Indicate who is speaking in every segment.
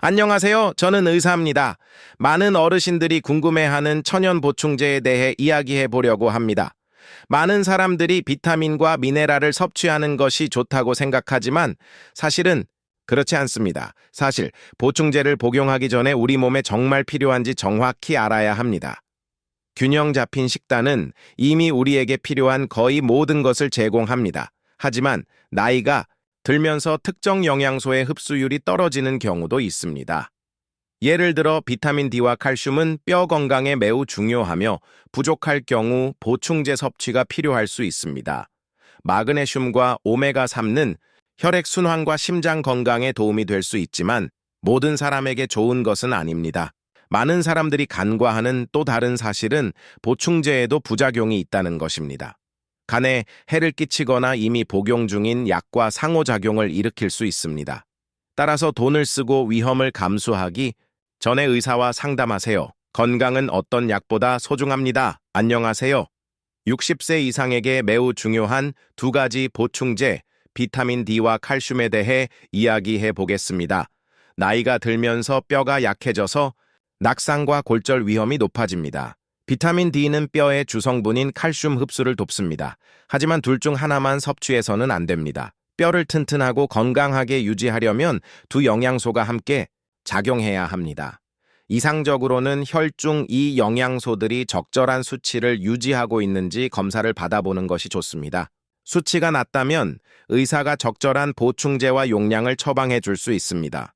Speaker 1: 안녕하세요. 저는 의사입니다. 많은 어르신들이 궁금해하는 천연 보충제에 대해 이야기해 보려고 합니다. 많은 사람들이 비타민과 미네랄을 섭취하는 것이 좋다고 생각하지만 사실은 그렇지 않습니다. 사실 보충제를 복용하기 전에 우리 몸에 정말 필요한지 정확히 알아야 합니다. 균형 잡힌 식단은 이미 우리에게 필요한 거의 모든 것을 제공합니다. 하지만 나이가 들면서 특정 영양소의 흡수율이 떨어지는 경우도 있습니다. 예를 들어 비타민 D와 칼슘은 뼈 건강에 매우 중요하며 부족할 경우 보충제 섭취가 필요할 수 있습니다. 마그네슘과 오메가3는 혈액 순환과 심장 건강에 도움이 될 수 있지만 모든 사람에게 좋은 것은 아닙니다. 많은 사람들이 간과하는 또 다른 사실은 보충제에도 부작용이 있다는 것입니다. 간에 해를 끼치거나 이미 복용 중인 약과 상호작용을 일으킬 수 있습니다. 따라서 돈을 쓰고 위험을 감수하기 전에 의사와 상담하세요. 건강은 어떤 약보다 소중합니다. 안녕하세요. 60세 이상에게 매우 중요한 두 가지 보충제, 비타민 D와 칼슘에 대해 이야기해 보겠습니다. 나이가 들면서 뼈가 약해져서 낙상과 골절 위험이 높아집니다. 비타민 D는 뼈의 주성분인 칼슘 흡수를 돕습니다. 하지만 둘 중 하나만 섭취해서는 안 됩니다. 뼈를 튼튼하고 건강하게 유지하려면 두 영양소가 함께 작용해야 합니다. 이상적으로는 혈중 이 영양소들이 적절한 수치를 유지하고 있는지 검사를 받아보는 것이 좋습니다. 수치가 낮다면 의사가 적절한 보충제와 용량을 처방해 줄 수 있습니다.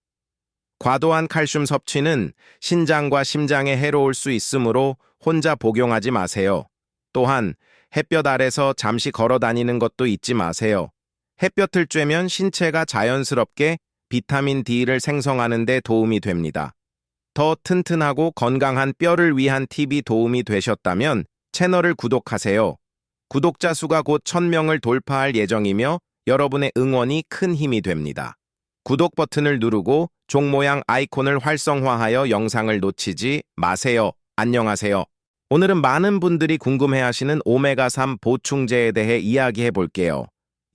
Speaker 1: 과도한 칼슘 섭취는 신장과 심장에 해로울 수 있으므로 혼자 복용하지 마세요. 또한 햇볕 아래서 잠시 걸어 다니는 것도 잊지 마세요. 햇볕을 쬐면 신체가 자연스럽게 비타민 D를 생성하는 데 도움이 됩니다. 더 튼튼하고 건강한 뼈를 위한 팁이 도움이 되셨다면 채널을 구독하세요. 구독자 수가 곧 1000명을 돌파할 예정이며 여러분의 응원이 큰 힘이 됩니다. 구독 버튼을 누르고 종 모양 아이콘을 활성화하여 영상을 놓치지 마세요. 안녕하세요. 오늘은 많은 분들이 궁금해하시는 오메가3 보충제에 대해 이야기해 볼게요.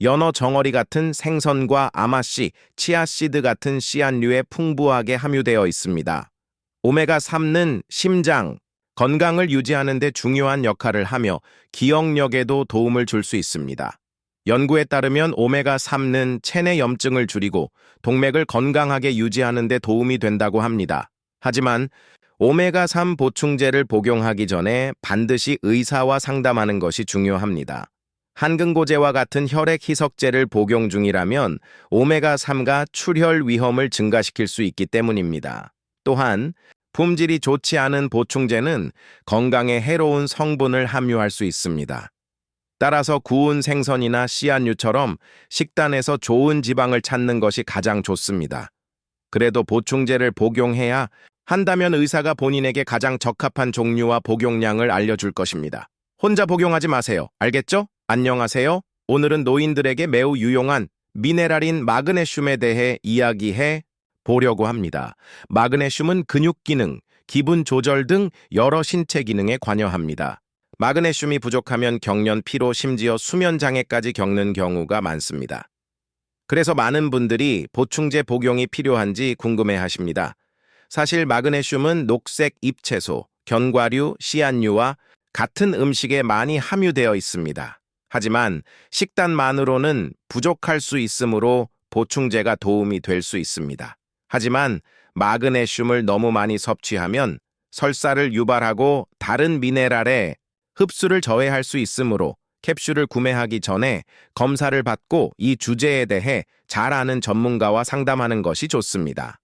Speaker 1: 연어 정어리 같은 생선과 아마씨, 치아씨드 같은 씨앗류에 풍부하게 함유되어 있습니다. 오메가3는 심장, 건강을 유지하는 데 중요한 역할을 하며 기억력에도 도움을 줄 수 있습니다. 연구에 따르면 오메가3는 체내 염증을 줄이고 동맥을 건강하게 유지하는 데 도움이 된다고 합니다. 하지만 오메가3 보충제를 복용하기 전에 반드시 의사와 상담하는 것이 중요합니다. 한근고제와 같은 혈액 희석제를 복용 중이라면 오메가3가 출혈 위험을 증가시킬 수 있기 때문입니다. 또한 품질이 좋지 않은 보충제는 건강에 해로운 성분을 함유할 수 있습니다. 따라서 구운 생선이나 씨앗류처럼 식단에서 좋은 지방을 찾는 것이 가장 좋습니다. 그래도 보충제를 복용해야 한다면 의사가 본인에게 가장 적합한 종류와 복용량을 알려줄 것입니다. 혼자 복용하지 마세요. 알겠죠? 안녕하세요. 오늘은 노인들에게 매우 유용한 미네랄인 마그네슘에 대해 이야기해 보려고 합니다. 마그네슘은 근육 기능, 기분 조절 등 여러 신체 기능에 관여합니다. 마그네슘이 부족하면 경련, 피로, 심지어 수면 장애까지 겪는 경우가 많습니다. 그래서 많은 분들이 보충제 복용이 필요한지 궁금해하십니다. 사실 마그네슘은 녹색 잎채소, 견과류, 씨앗류와 같은 음식에 많이 함유되어 있습니다. 하지만 식단만으로는 부족할 수 있으므로 보충제가 도움이 될 수 있습니다. 하지만 마그네슘을 너무 많이 섭취하면 설사를 유발하고 다른 미네랄의 흡수를 저해할 수 있으므로 캡슐을 구매하기 전에 검사를 받고 이 주제에 대해 잘 아는 전문가와 상담하는 것이 좋습니다.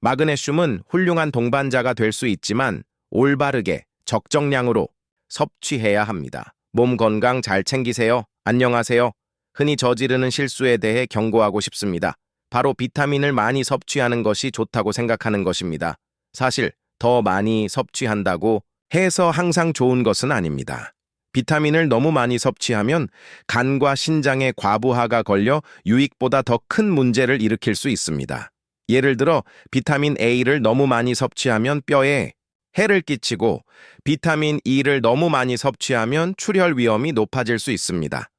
Speaker 1: 마그네슘은 훌륭한 동반자가 될 수 있지만 올바르게 적정량으로 섭취해야 합니다. 몸 건강 잘 챙기세요. 안녕하세요. 흔히 저지르는 실수에 대해 경고하고 싶습니다. 바로 비타민을 많이 섭취하는 것이 좋다고 생각하는 것입니다. 사실 더 많이 섭취한다고 해서 항상 좋은 것은 아닙니다. 비타민을 너무 많이 섭취하면 간과 신장에 과부하가 걸려 유익보다 더 큰 문제를 일으킬 수 있습니다. 예를 들어 비타민 A를 너무 많이 섭취하면 뼈에 해를 끼치고 비타민 E를 너무 많이 섭취하면 출혈 위험이 높아질 수 있습니다.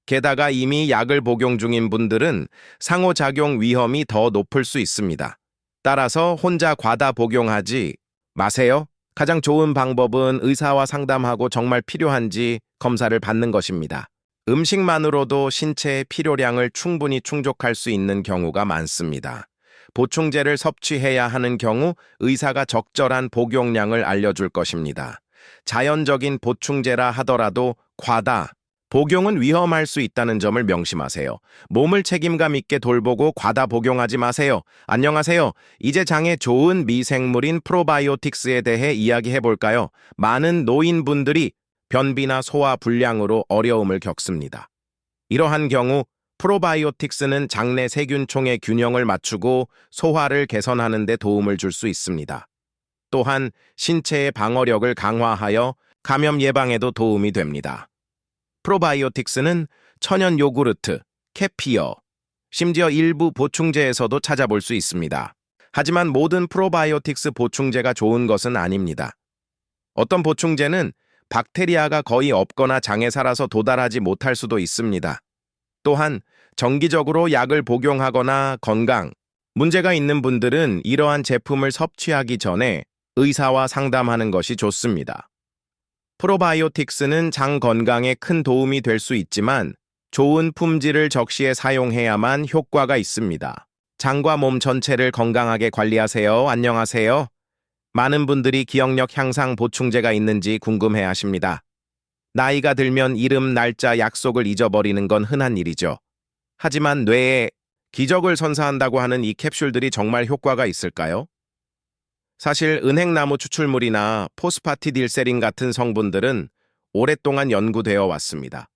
Speaker 1: 게다가 이미 약을 복용 중인 분들은 상호작용 위험이 더 높을 수 있습니다. 따라서 혼자 과다 복용하지 마세요. 가장 좋은 방법은 의사와 상담하고 정말 필요한지 검사를 받는 것입니다. 음식만으로도 신체의 필요량을 충분히 충족할 수 있는 경우가 많습니다. 보충제를 섭취해야 하는 경우 의사가 적절한 복용량을 알려줄 것입니다. 자연적인 보충제라 하더라도 과다 복용은 위험할 수 있다는 점을 명심하세요. 몸을 책임감 있게 돌보고 과다 복용하지 마세요. 안녕하세요. 이제 장에 좋은 미생물인 프로바이오틱스에 대해 이야기해 볼까요? 많은 노인분들이 변비나 소화 불량으로 어려움을 겪습니다. 이러한 경우 프로바이오틱스는 장내 세균총의 균형을 맞추고 소화를 개선하는 데 도움을 줄 수 있습니다. 또한 신체의 방어력을 강화하여 감염 예방에도 도움이 됩니다. 프로바이오틱스는 천연 요구르트, 케피어, 심지어 일부 보충제에서도 찾아볼 수 있습니다. 하지만 모든 프로바이오틱스 보충제가 좋은 것은 아닙니다. 어떤 보충제는 박테리아가 거의 없거나 장에 살아서 도달하지 못할 수도 있습니다. 또한 정기적으로 약을 복용하거나 건강 문제가 있는 분들은 이러한 제품을 섭취하기 전에 의사와 상담하는 것이 좋습니다. 프로바이오틱스는 장 건강에 큰 도움이 될 수 있지만 좋은 품질을 적시에 사용해야만 효과가 있습니다. 장과 몸 전체를 건강하게 관리하세요. 안녕하세요. 많은 분들이 기억력 향상 보충제가 있는지 궁금해하십니다. 나이가 들면 이름, 날짜, 약속을 잊어버리는 건 흔한 일이죠. 하지만 뇌에 기적을 선사한다고 하는 이 캡슐들이 정말 효과가 있을까요? 사실 은행나무 추출물이나 포스파티딜세린 같은 성분들은 오랫동안 연구되어 왔습니다.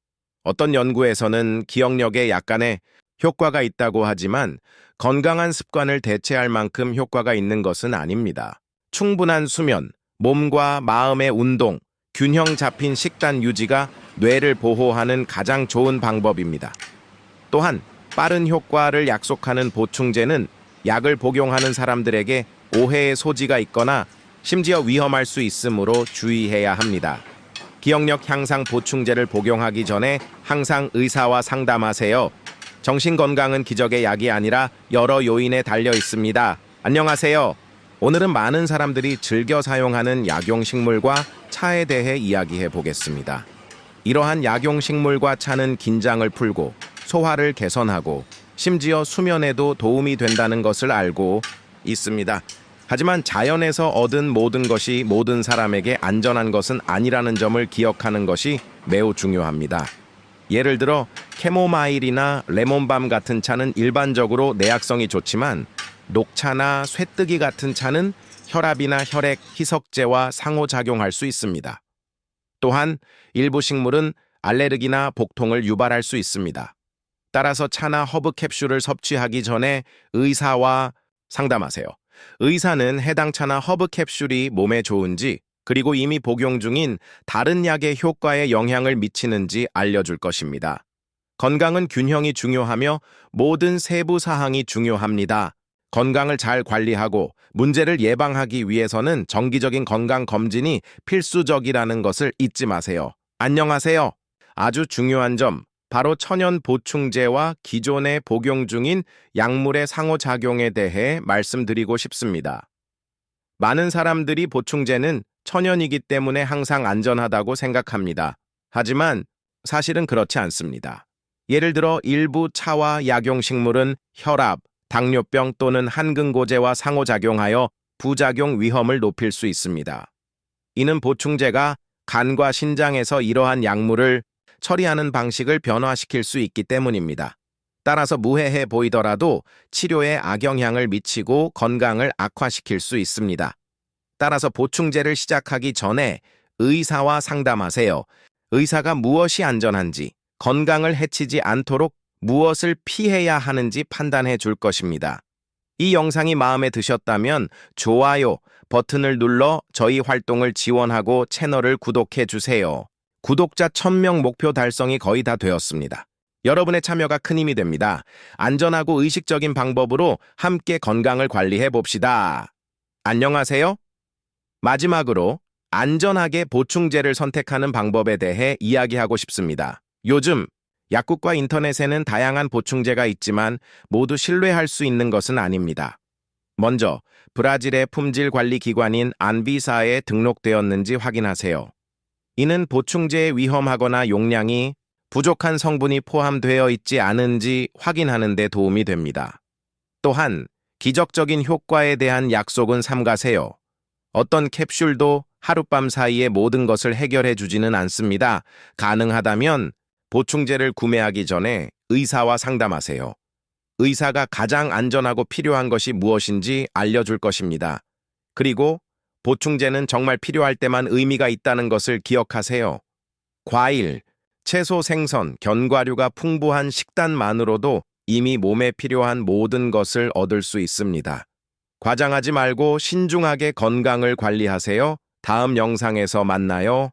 Speaker 1: 어떤 연구에서는 기억력에 약간의 효과가 있다고 하지만 건강한 습관을 대체할 만큼 효과가 있는 것은 아닙니다. 충분한 수면, 몸과 마음의 운동, 균형 잡힌 식단 유지가 뇌를 보호하는 가장 좋은 방법입니다. 또한 빠른 효과를 약속하는 보충제는 약을 복용하는 사람들에게 오해의 소지가 있거나 심지어 위험할 수 있으므로 주의해야 합니다. 기억력 향상 보충제를 복용하기 전에 항상 의사와 상담하세요. 정신건강은 기적의 약이 아니라 여러 요인에 달려 있습니다. 안녕하세요. 오늘은 많은 사람들이 즐겨 사용하는 약용식물과 차에 대해 이야기해 보겠습니다. 이러한 약용식물과 차는 긴장을 풀고 소화를 개선하고 심지어 수면에도 도움이 된다는 것을 알고 있습니다. 하지만 자연에서 얻은 모든 것이 모든 사람에게 안전한 것은 아니라는 점을 기억하는 것이 매우 중요합니다. 예를 들어 캐모마일이나 레몬밤 같은 차는 일반적으로 내약성이 좋지만 녹차나 쇠뜨기 같은 차는 혈압이나 혈액, 희석제와 상호작용할 수 있습니다. 또한 일부 식물은 알레르기나 복통을 유발할 수 있습니다. 따라서 차나 허브 캡슐을 섭취하기 전에 의사와 상담하세요. 의사는 해당 차나 허브 캡슐이 몸에 좋은지 그리고 이미 복용 중인 다른 약의 효과에 영향을 미치는지 알려줄 것입니다. 건강은 균형이 중요하며 모든 세부 사항이 중요합니다. 건강을 잘 관리하고 문제를 예방하기 위해서는 정기적인 건강 검진이 필수적이라는 것을 잊지 마세요. 안녕하세요. 아주 중요한 점, 바로 천연 보충제와 기존에 복용 중인 약물의 상호작용에 대해 말씀드리고 싶습니다. 많은 사람들이 보충제는 천연이기 때문에 항상 안전하다고 생각합니다. 하지만 사실은 그렇지 않습니다. 예를 들어 일부 차와 약용식물은 혈압, 당뇨병 또는 한근고제와 상호작용하여 부작용 위험을 높일 수 있습니다. 이는 보충제가 간과 신장에서 이러한 약물을 처리하는 방식을 변화시킬 수 있기 때문입니다. 따라서 무해해 보이더라도 치료에 악영향을 미치고 건강을 악화시킬 수 있습니다. 따라서 보충제를 시작하기 전에 의사와 상담하세요. 의사가 무엇이 안전한지, 건강을 해치지 않도록 무엇을 피해야 하는지 판단해 줄 것입니다. 이 영상이 마음에 드셨다면 좋아요 버튼을 눌러 저희 활동을 지원하고 채널을 구독해 주세요. 구독자 1000명 목표 달성이 거의 다 되었습니다. 여러분의 참여가 큰 힘이 됩니다. 안전하고 의식적인 방법으로 함께 건강을 관리해 봅시다. 안녕하세요. 마지막으로 안전하게 보충제를 선택하는 방법에 대해 이야기하고 싶습니다. 요즘 약국과 인터넷에는 다양한 보충제가 있지만 모두 신뢰할 수 있는 것은 아닙니다. 먼저 브라질의 품질 관리 기관인 안비사에 등록되었는지 확인하세요. 이는 보충제의 위험하거나 용량이 부족한 성분이 포함되어 있지 않은지 확인하는 데 도움이 됩니다. 또한 기적적인 효과에 대한 약속은 삼가세요. 어떤 캡슐도 하룻밤 사이에 모든 것을 해결해 주지는 않습니다. 가능하다면 보충제를 구매하기 전에 의사와 상담하세요. 의사가 가장 안전하고 필요한 것이 무엇인지 알려줄 것입니다. 그리고 보충제는 정말 필요할 때만 의미가 있다는 것을 기억하세요. 과일, 채소, 생선, 견과류가 풍부한 식단만으로도 이미 몸에 필요한 모든 것을 얻을 수 있습니다. 과장하지 말고 신중하게 건강을 관리하세요. 다음 영상에서 만나요.